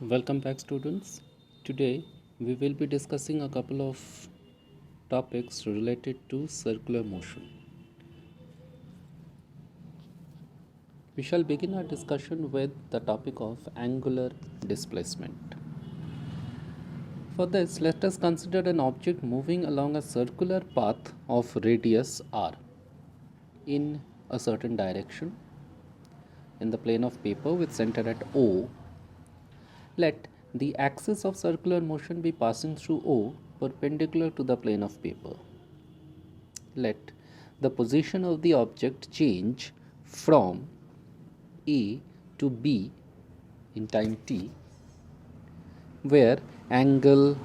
Welcome back, students. Today we will be discussing a couple of topics related to circular motion. We shall begin our discussion with the topic of angular displacement. For this, let us consider an object moving along a circular path of radius r in a certain direction in the plane of paper with center at O. Let the axis of circular motion be passing through O perpendicular to the plane of paper. Let the position of the object change from A to B in time t, where angle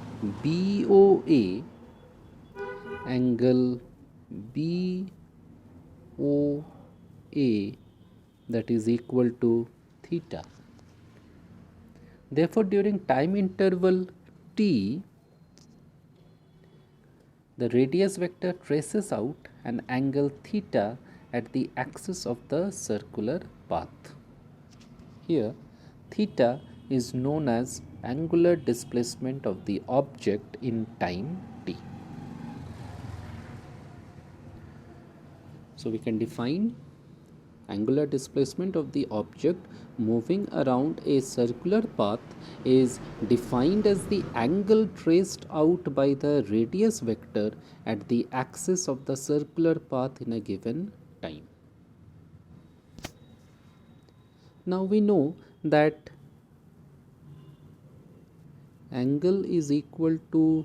BOA, angle BOA, that is equal to theta. Therefore, during time interval t, the radius vector traces out an angle theta at the axis of the circular path. Here, theta is known as angular displacement of the object in time t. So we can define angular displacement of the object moving around a circular path is defined as the angle traced out by the radius vector at the axis of the circular path in a given time. Now we know that angle is equal to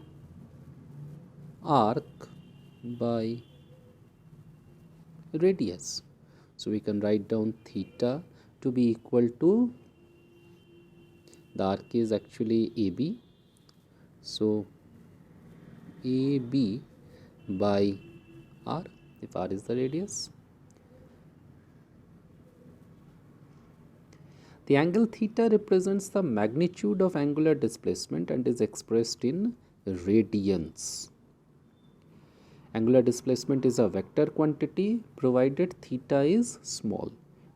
arc by radius. So we can write down theta to be equal to, the arc is actually AB, so AB by r, if r is the radius. The angle theta represents the magnitude of angular displacement and is expressed in radians. Angular displacement is a vector quantity provided theta is small,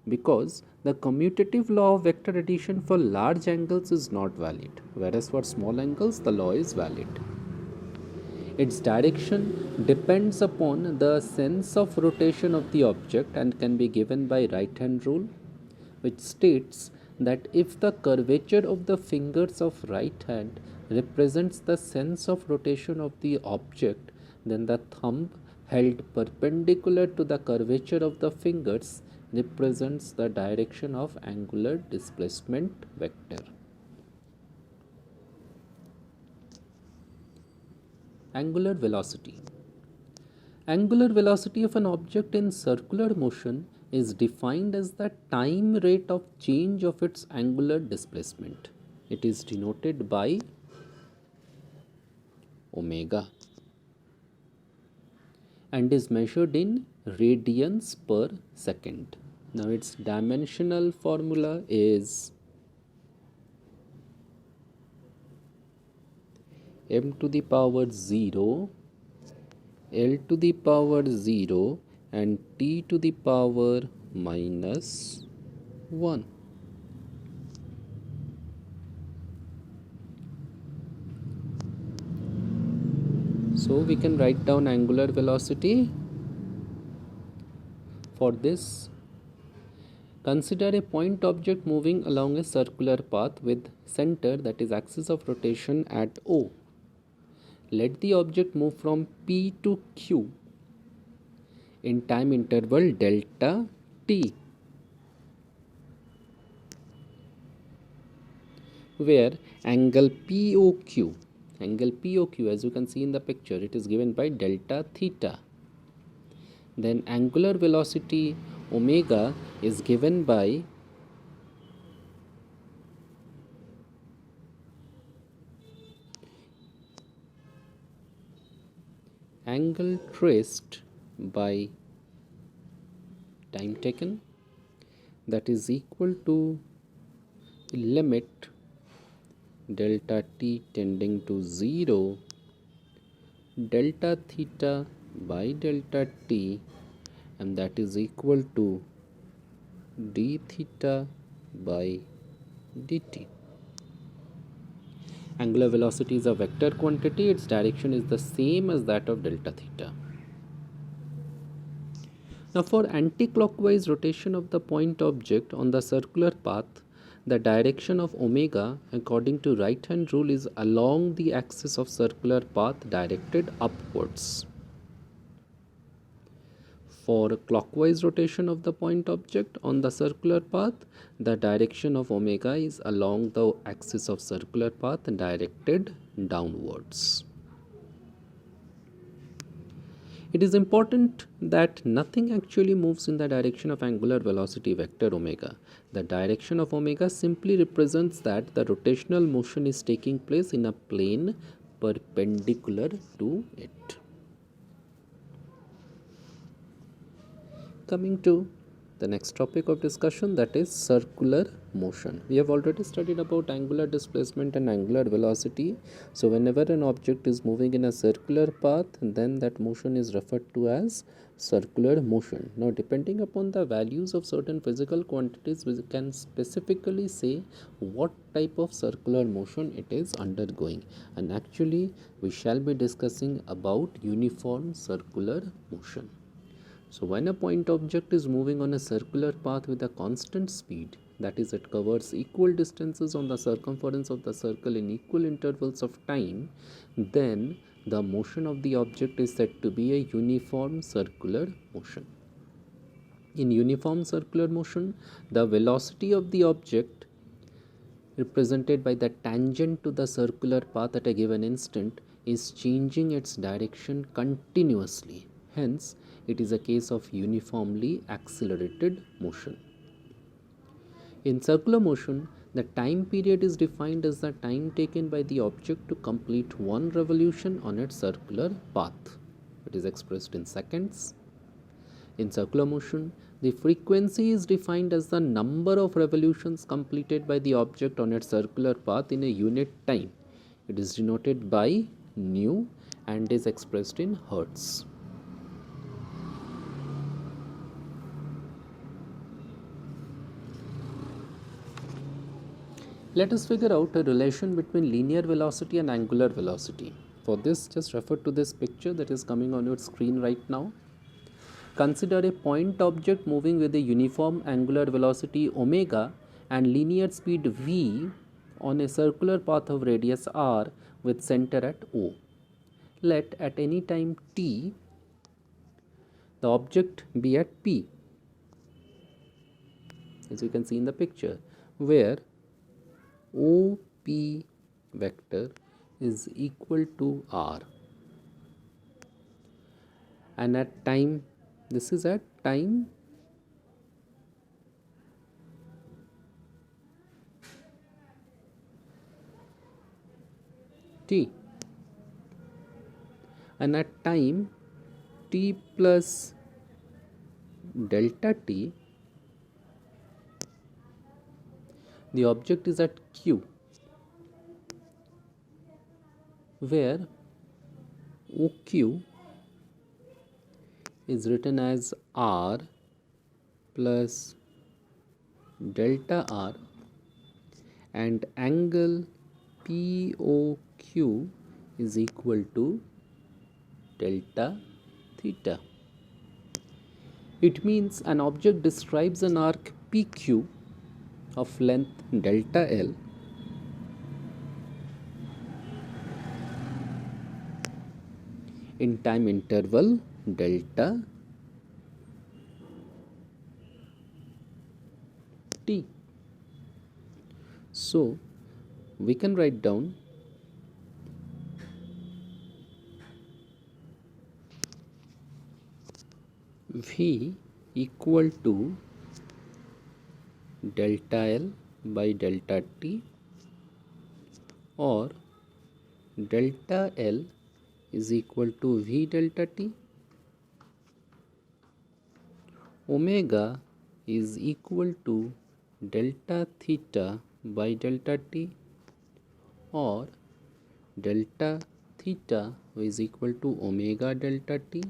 because the commutative law of vector addition for large angles is not valid, whereas for small angles the law is valid. Its direction depends upon the sense of rotation of the object and can be given by right-hand rule, which states that if the curvature of the fingers of right hand represents the sense of rotation of the object, then the thumb held perpendicular to the curvature of the fingers represents the direction of angular displacement vector. Angular velocity. Angular velocity of an object in circular motion is defined as the time rate of change of its angular displacement. It is denoted by omega and is measured in radians per second. Now its dimensional formula is m to the power 0, L to the power 0 and t to the power minus 1. So we can write down angular velocity. For this, consider a point object moving along a circular path with center, that is axis of rotation, at O. Let the object move from P to Q in time interval delta t, where angle POQ, as you can see in the picture, it is given by delta theta. Then angular velocity omega is given by angle traced by time taken, that is equal to limit delta t tending to 0, delta theta by delta t, and that is equal to d theta by dt. Angular velocity is a vector quantity. Its direction is the same as that of delta theta. Now, for anti-clockwise rotation of the point object on the circular path, the direction of omega according to right hand rule is along the axis of circular path directed upwards. For clockwise rotation of the point object on the circular path, the direction of omega is along the axis of circular path directed downwards. It is important that nothing actually moves in the direction of angular velocity vector omega. The direction of omega simply represents that the rotational motion is taking place in a plane perpendicular to it. Coming to the next topic of discussion, that is circular motion. We have already studied about angular displacement and angular velocity. So whenever an object is moving in a circular path, then that motion is referred to as circular motion. Now, depending upon the values of certain physical quantities, we can specifically say what type of circular motion it is undergoing, and actually we shall be discussing about uniform circular motion. So when a point object is moving on a circular path with a constant speed, that is, it covers equal distances on the circumference of the circle in equal intervals of time, then the motion of the object is said to be a uniform circular motion. In uniform circular motion, the velocity of the object, represented by the tangent to the circular path at a given instant, is changing its direction continuously. Hence, it is a case of uniformly accelerated motion. In circular motion, the time period is defined as the time taken by the object to complete one revolution on its circular path. It is expressed in seconds. In circular motion, the frequency is defined as the number of revolutions completed by the object on its circular path in a unit time. It is denoted by nu and is expressed in hertz. Let us figure out a relation between linear velocity and angular velocity. For this, just refer to this picture that is coming on your screen right now. Consider a point object moving with a uniform angular velocity omega and linear speed v on a circular path of radius r with center at O. Let at any time t the object be at P, as you can see in the picture, where OP vector is equal to R, and at time, this is at time t, and at time t plus delta t, the object is at Q, where OQ is written as R plus delta R, and angle POQ is equal to delta theta. It means an object describes an arc PQ of length delta L in time interval delta t. So we can write down V equal to delta L by delta t, or delta L is equal to V delta t, omega is equal to delta theta by delta t, or delta theta is equal to omega delta t.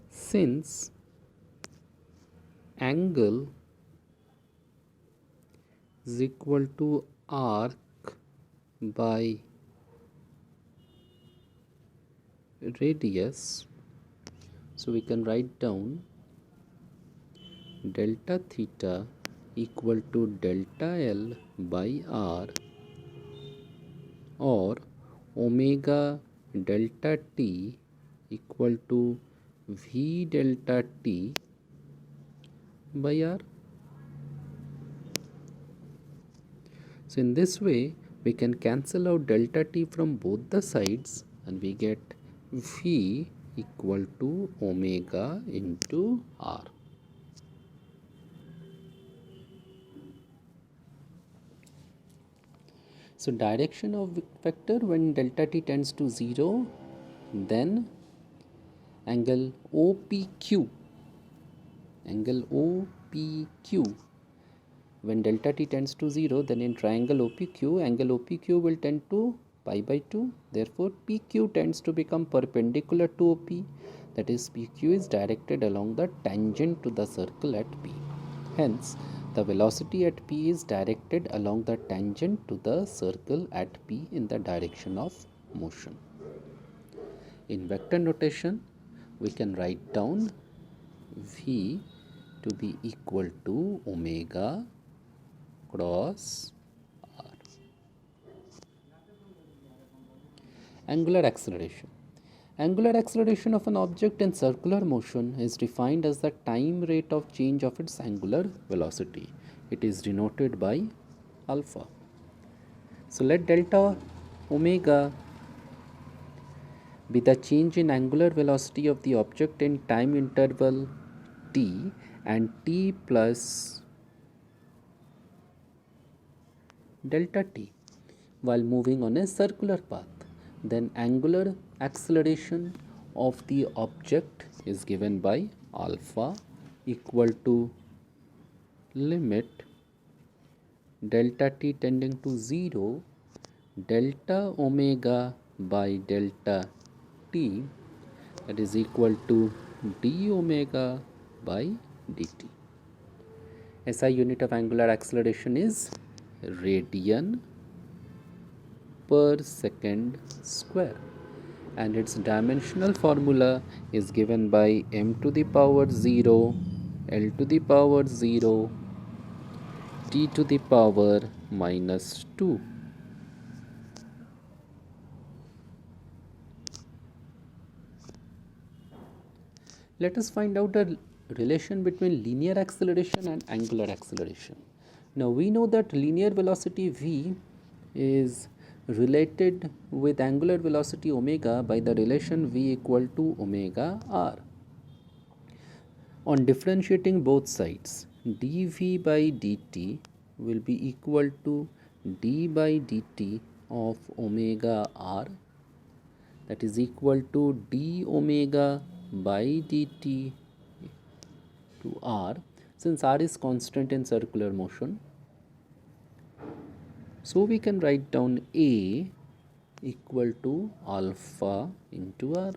Since angle is equal to arc by radius. So we can write down delta theta equal to delta L by R, or omega delta T equal to V delta T by R. So in this way we can cancel out delta T from both the sides and we get V equal to omega into R. So direction of vector when delta T tends to 0, then angle OPQ, when delta T tends to 0, then in triangle OPQ, angle OPQ will tend to pi by 2. Therefore, PQ tends to become perpendicular to OP. That is, PQ is directed along the tangent to the circle at P. Hence, the velocity at P is directed along the tangent to the circle at P in the direction of motion. In vector notation, we can write down V to be equal to omega cross R. Angular acceleration. Angular acceleration of an object in circular motion is defined as the time rate of change of its angular velocity. It is denoted by alpha. So let delta omega be the change in angular velocity of the object in time interval t, and t plus delta t while moving on a circular path. Then angular acceleration of the object is given by alpha equal to limit delta t tending to 0 delta omega by delta t, that is equal to d omega by dt. SI unit of angular acceleration is radian per second square, and its dimensional formula is given by m to the power 0, L to the power 0, t to the power minus 2. Let us find out a relation between linear acceleration and angular acceleration. Now we know that linear velocity v is related with angular velocity omega by the relation v equal to omega r. On differentiating both sides, dv by dt will be equal to d by dt of omega r, that is equal to d omega by dt to r, since r is constant in circular motion. So we can write down a equal to alpha into r,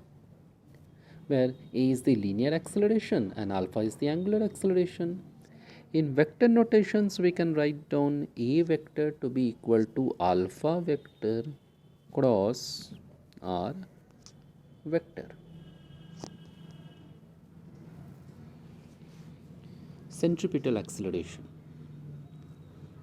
where a is the linear acceleration and alpha is the angular acceleration. In vector notations, we can write down a vector to be equal to alpha vector cross r vector. Centripetal acceleration.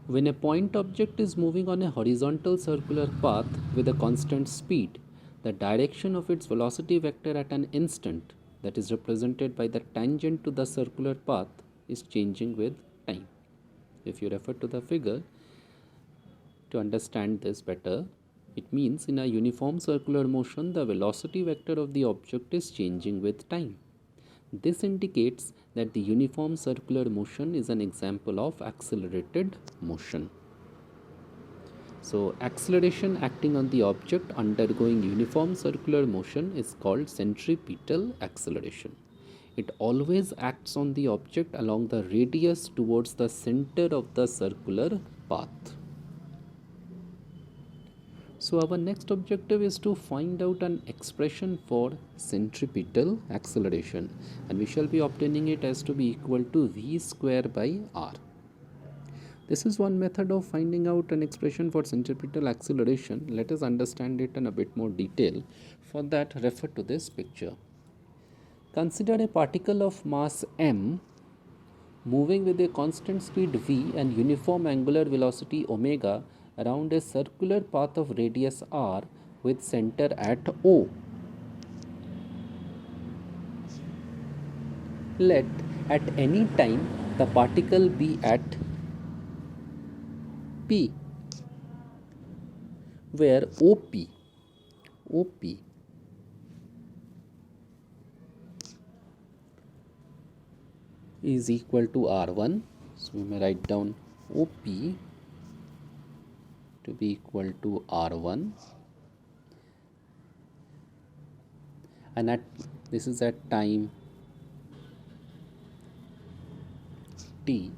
When a point object is moving on a horizontal circular path with a constant speed, the direction of its velocity vector at an instant, that is represented by the tangent to the circular path, is changing with time. If you refer to the figure to understand this better, it means in a uniform circular motion, the velocity vector of the object is changing with time. This indicates that the uniform circular motion is an example of accelerated motion. So, acceleration acting on the object undergoing uniform circular motion is called centripetal acceleration. It always acts on the object along the radius towards the center of the circular path. So our next objective is to find out an expression for centripetal acceleration, and we shall be obtaining it as to be equal to v square by r. This is one method of finding out an expression for centripetal acceleration. Let us understand it in a bit more detail. For that, refer to this picture. Consider a particle of mass m moving with a constant speed v and uniform angular velocity omega around a circular path of radius r with center at O. Let at any time the particle be at P, where OP is equal to R1. So we may write down OP to be equal to R1, and this is at time t,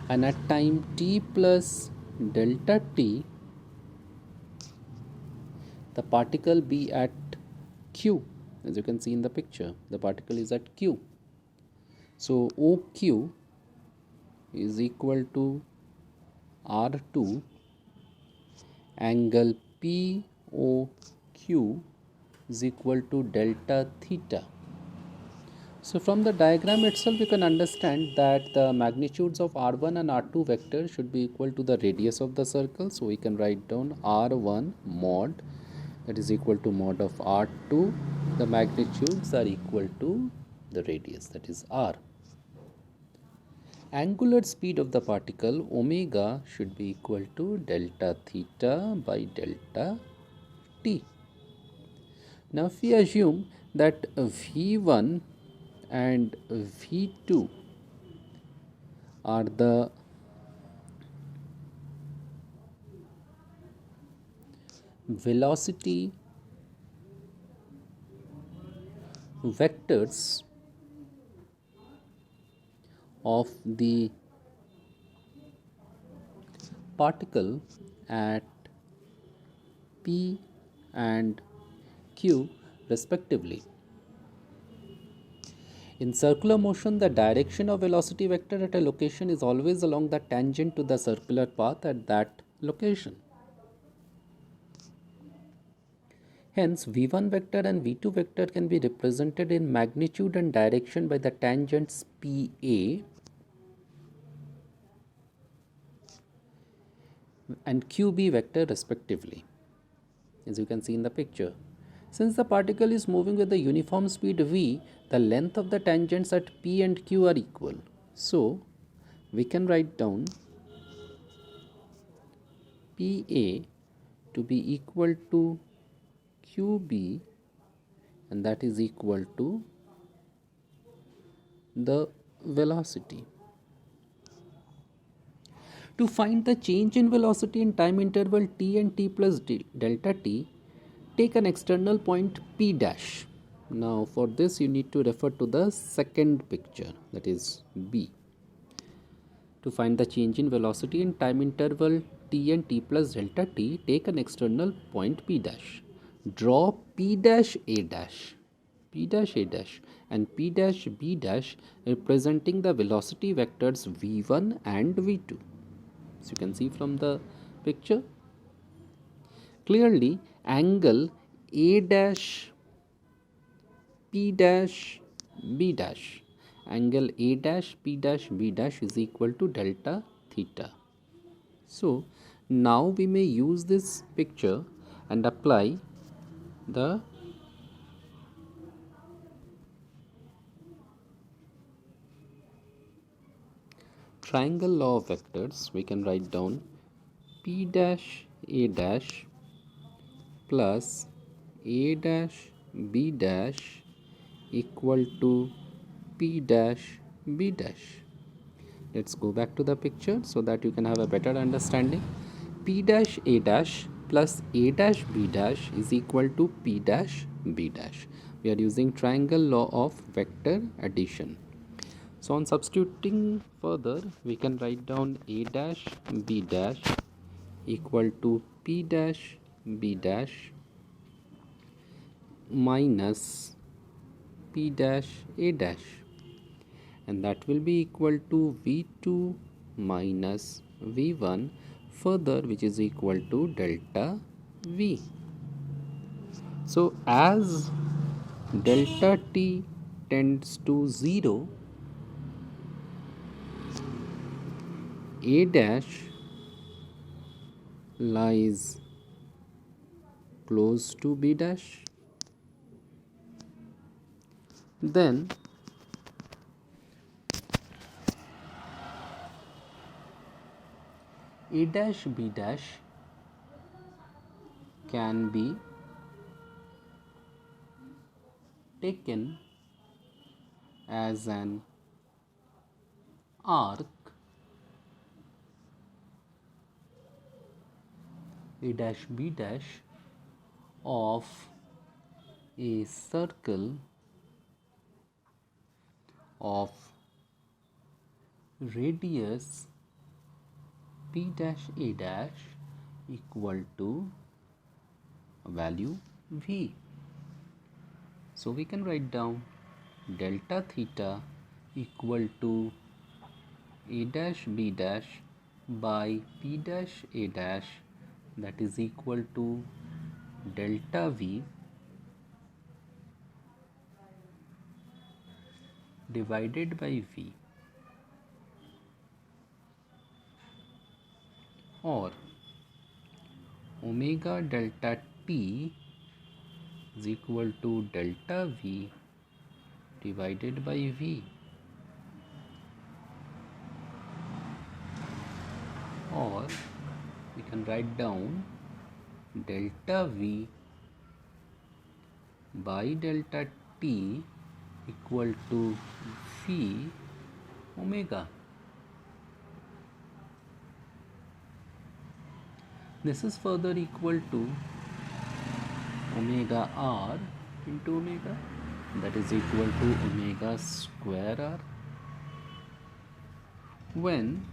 and at time t plus delta t the particle be at Q. As you can see in the picture, the particle is at Q. So OQ is equal to R2, angle POQ is equal to delta theta. So from the diagram itself you can understand that the magnitudes of R1 and R2 vectors should be equal to the radius of the circle. So we can write down R1 mod, that is equal to mod of R2. The magnitudes are equal to the radius, that is R. Angular speed of the particle omega should be equal to delta theta by delta t. Now if we assume that V1 and V2 are the velocity vectors of the particle at P and Q respectively. In circular motion, the direction of velocity vector at a location is always along the tangent to the circular path at that location. Hence, V1 vector and V2 vector can be represented in magnitude and direction by the tangents PA and QB vector respectively, as you can see in the picture. Since the particle is moving with the uniform speed v, the length of the tangents at P and Q are equal. So, we can write down PA to be equal to QB, and that is equal to the velocity. To find the change in velocity in time interval t and t plus delta t, take an external point P dash. Now for this you need to refer to the second picture, that is B. To find the change in velocity in time interval t and t plus delta t, take an external point P dash. Draw P dash A dash, P dash A dash and P dash B dash representing the velocity vectors V1 and V2. So you can see from the picture clearly angle A dash P dash B dash, angle A dash P dash B dash is equal to delta theta. So now we may use this picture and apply the triangle law of vectors. We can write down P dash A dash plus A dash B dash equal to P dash B dash. Let's go back to the picture so that you can have a better understanding. P dash A dash plus A dash B dash is equal to P dash B dash. We are using triangle law of vector addition. So on substituting further, we can write down A dash B dash equal to P dash B dash minus P dash A dash, and that will be equal to v2 minus v1 further, which is equal to delta v. So as delta t tends to 0, a dash lies close to b dash, then a dash b dash can be taken as an arc a dash b dash of a circle of radius p dash a dash equal to value v. So we can write down delta theta equal to a dash b dash by p dash a dash, that is equal to delta v divided by v, or omega delta t is equal to delta v divided by v, or we can write down delta v by delta t equal to v omega. This is further equal to omega r into omega, that is equal to omega square r. When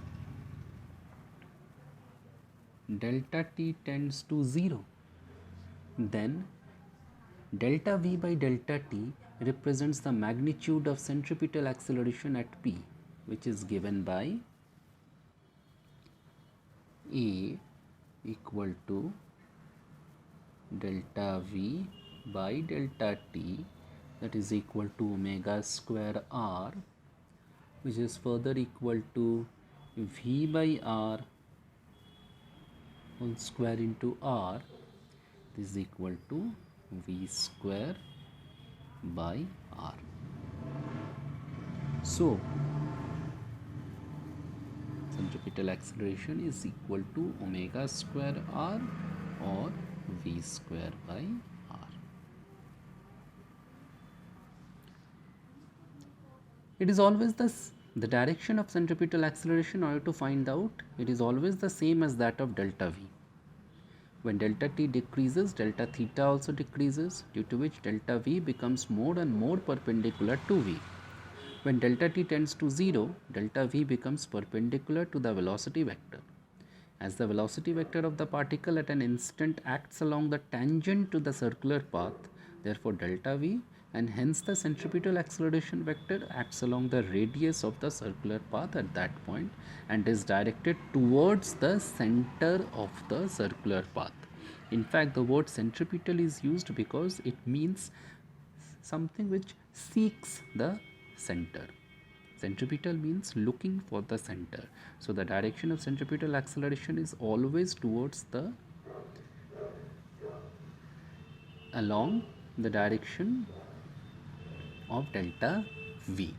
delta t tends to 0, then delta v by delta t represents the magnitude of centripetal acceleration at p, which is given by a equal to delta v by delta t, that is equal to omega square r, which is further equal to v by r whole square into r, this is equal to v square by r. So centripetal acceleration is equal to omega square r or v square by r. It is always the direction of centripetal acceleration, in order to find out, it is always the same as that of delta v. When delta t decreases, delta theta also decreases, due to which delta v becomes more and more perpendicular to v. When delta t tends to 0, delta v becomes perpendicular to the velocity vector. As the velocity vector of the particle at an instant acts along the tangent to the circular path, therefore delta v, and hence the centripetal acceleration vector acts along the radius of the circular path at that point and is directed towards the center of the circular path. In fact, the word centripetal is used because it means something which seeks the center. Centripetal means looking for the center. So the direction of centripetal acceleration is always towards the along the direction of delta v.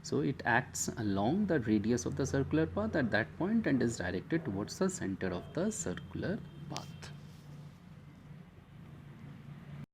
So it acts along the radius of the circular path at that point and is directed towards the center of the circular